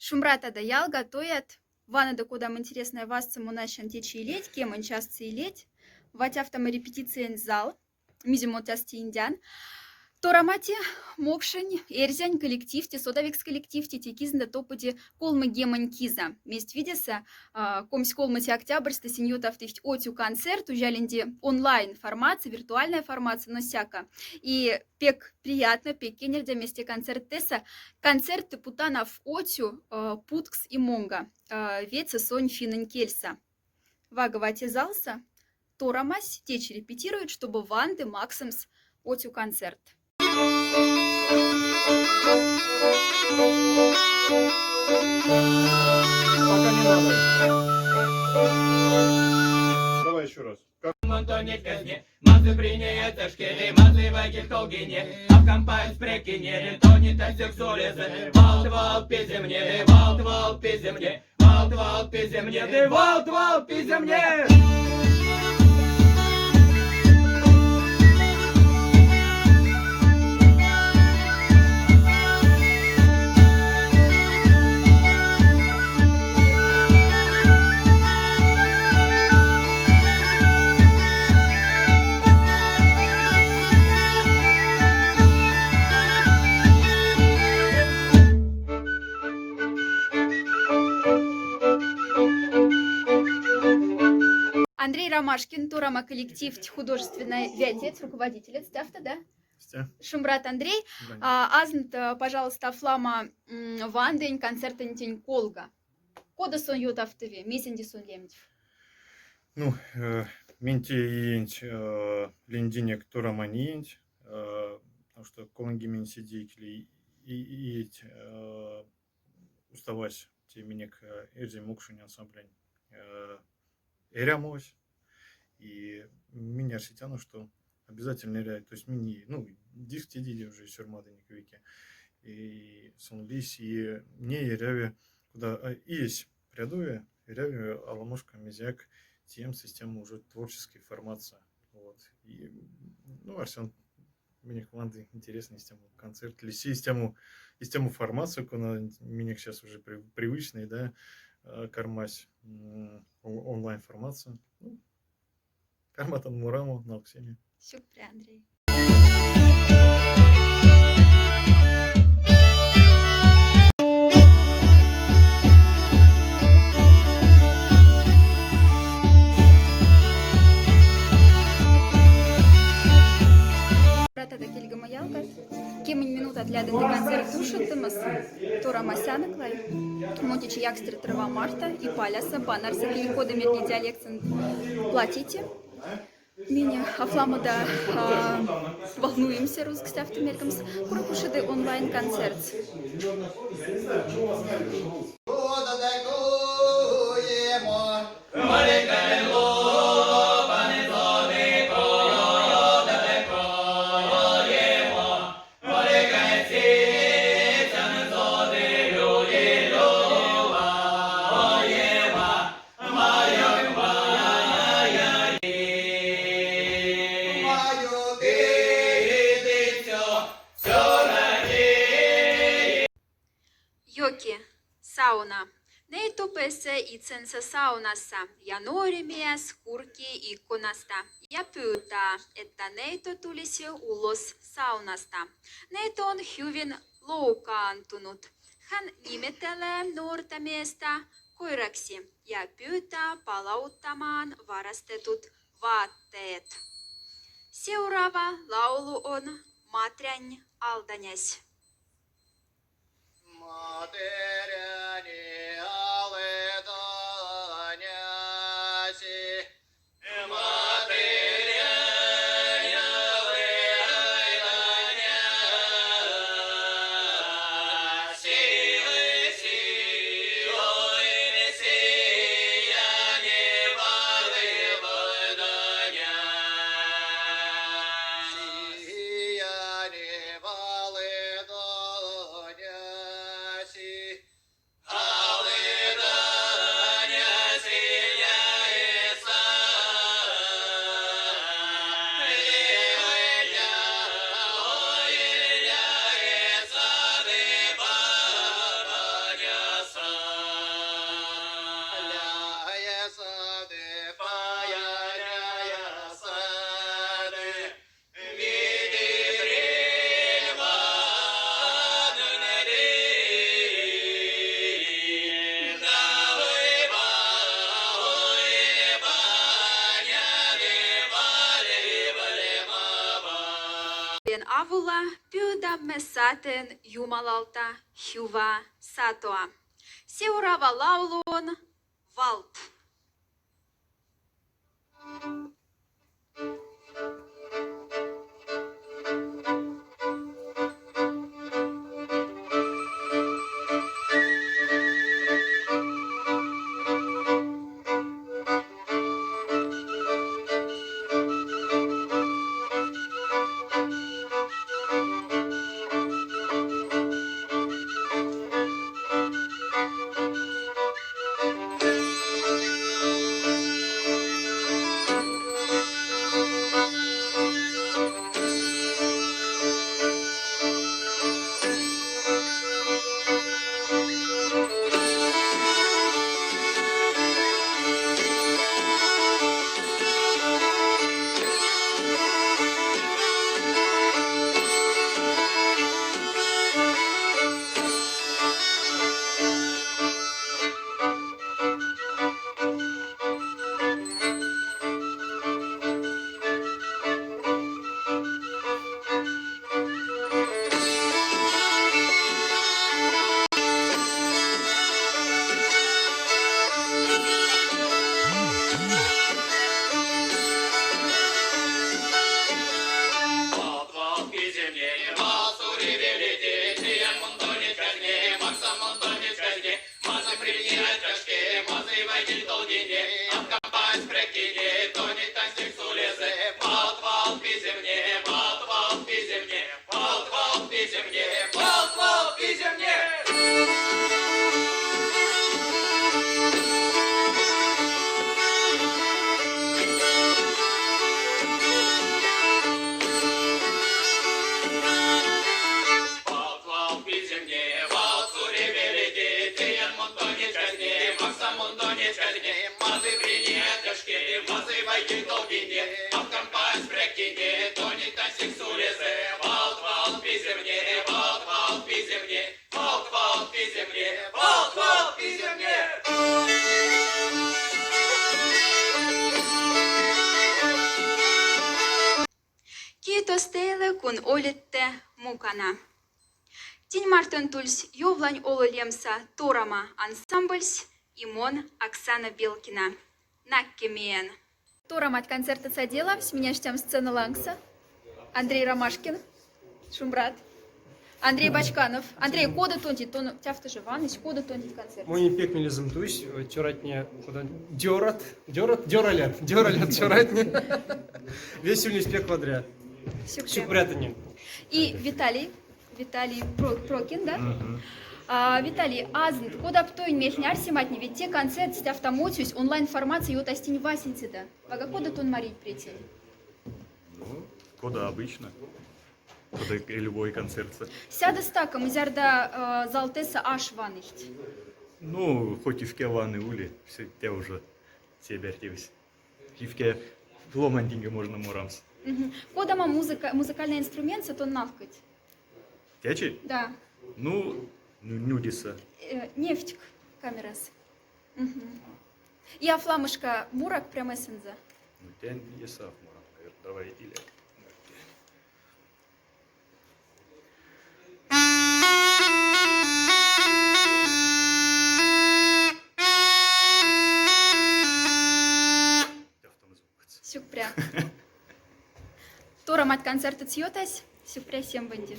Шумрата да ял готовят. Вана да кудам интересная вас цимунащан течи леть, кеман час леть. Ватяфтам репетициен зал. Мизимот тясти индян. Торамати мокшень, эрзянь коллектив, те содавикс коллектив, те кизна топоди колмы гемань киза. Месть видеса, комсь колмати октябрьста синьютав тыфть отю концерт, ужаленди онлайн формация, виртуальная формация, но всяко. И пек приятно, пек кенердя вместе концерт теса, концерт путанов отю, путкс и монга, веца сонь финен кельса. Ваговати залса, торамась, течь репетирует, чтобы ванды максимс отю концерт. Пока не надо. Давай еще раз. Монтоне казне, мазы принеет ашкели, мазы вагель колгине, а в компании спрекине, то не так сексуализм. Вал пизи мне, вал пизи мне, вал пизи мне, вал пизи мне. Андрей Ромашкин, Турама коллектив, художественный вятец, руководитель Стафта, да? Шумбрат Андрей. Азнт, пожалуйста, флама вандень, концертен тень колга. Кода сон ютафтове, месенди сон лемтив. Ну, менти иенч лендинек тураманиенч, потому что колонги мен сидейкли и уставать те минек эрзи мукшуни ансамблень эрямось. И меня сетяну, что обязательно ряд, то есть мини, ну, диск тедили уже сюрмадыниковики. И сонлис, и не ряве, куда есть прядуя, ряве аламушка мизяк тем систему уже творческой формации. Вот. И, ну, Арсен, мне команды интересная система концерт, или систему формацию, она мне сейчас уже привычная, да, кормась онлайн формацию. Ну, карматан мураму на Ксении. Супер, Андрей. Брата да кельга маялка, кемень минут отлядан до концерт тушатымыз, тора масяныклай, мотичи якстер трава марта и паляса, банарса киликода мерни диалектен платите. Меня афламу да волнуемся русских автомеркамс, куркушады онлайн концерт. Йоки, сауна. Нейто песе и ценса саунassa, ja nuori mies kurki ikkunasta ja pyytää, että neito tulisi ulos saunasta. Neito on hyvin loukkaantunut. Hän nimettelee nuorta miestä koiraksi ja pyytää palauttamaan varastetut vaatteet. Seuraava laulu on Maträn Aldanes. Матеряне аледаняси, матеряне аледаняси, ой, сияне валеваданяси, сияне валеваданяси. pyydämme saaten Jumalalta hyvää satoa. Seuraava laulu on Valp. Валт, валт, пиземне, валт, суревелите, тиян мунтонит казне, максам мунтонит казне, мазы принять тяжке, мазы вайдиль долгине, откопать прекине, тонет тастик сулезе. Валт, валт, пиземне, валт, валт, пиземне, валт, валт, пиземне, валт, валт, пиземне. Валт, валт, пиземне, валт, суревелите, тиян мунтонит казне, максам мунтонит казне, мазы принять тяжке, мазы вайдиль долгине, откопать прекине, тонет тастик сулезе. Валт, валт, пиземне, валт, валт, пиземне, валт, валт, пиземне, валт, валт, пиземне. Kiitos teille, kun olitte mukana. Tinmarton tuls Jovlain Ololemsa Torama Ensembles Имон Оксана Белкина. Näkemien. Торамат концерта садела, с меня ждем сцена Лангса. Андрей Ромашкин, Шумбрат. Андрей Бачканов. Андрей, кода тонтит, он тяфта же ванныч, кода тонтит концерт. Мой пекмелизм тусь, тюратня, куда дёралят, тюратня. Весь улиц пек квадрат. Чупрятание. И Виталий Прокин, да? Виталий, азн, кода птоин мехняр симатни, ведь те концерт с автомотиус онлайн формации и отостинь васенцида. Вага кода тон марить прийти? Ну, кода обычно. Кода и любой концерт. Сяда стаком, изярда залтеса аш ванихт. Ну, хоть и в кеваны ули, все те уже себе артивись. И в ке ломандинга можно мурамс. Кода ма музыкальный инструмент, тон навкать. Тячи? Да. Ну, нюдиса. Нефтик, камерас. И афламышка мурак прямо сенза. Ну, тянь есав мурам, наверное. Давай или. Сюкпря. Торамат концерта цьотась, сюкпря всем банди.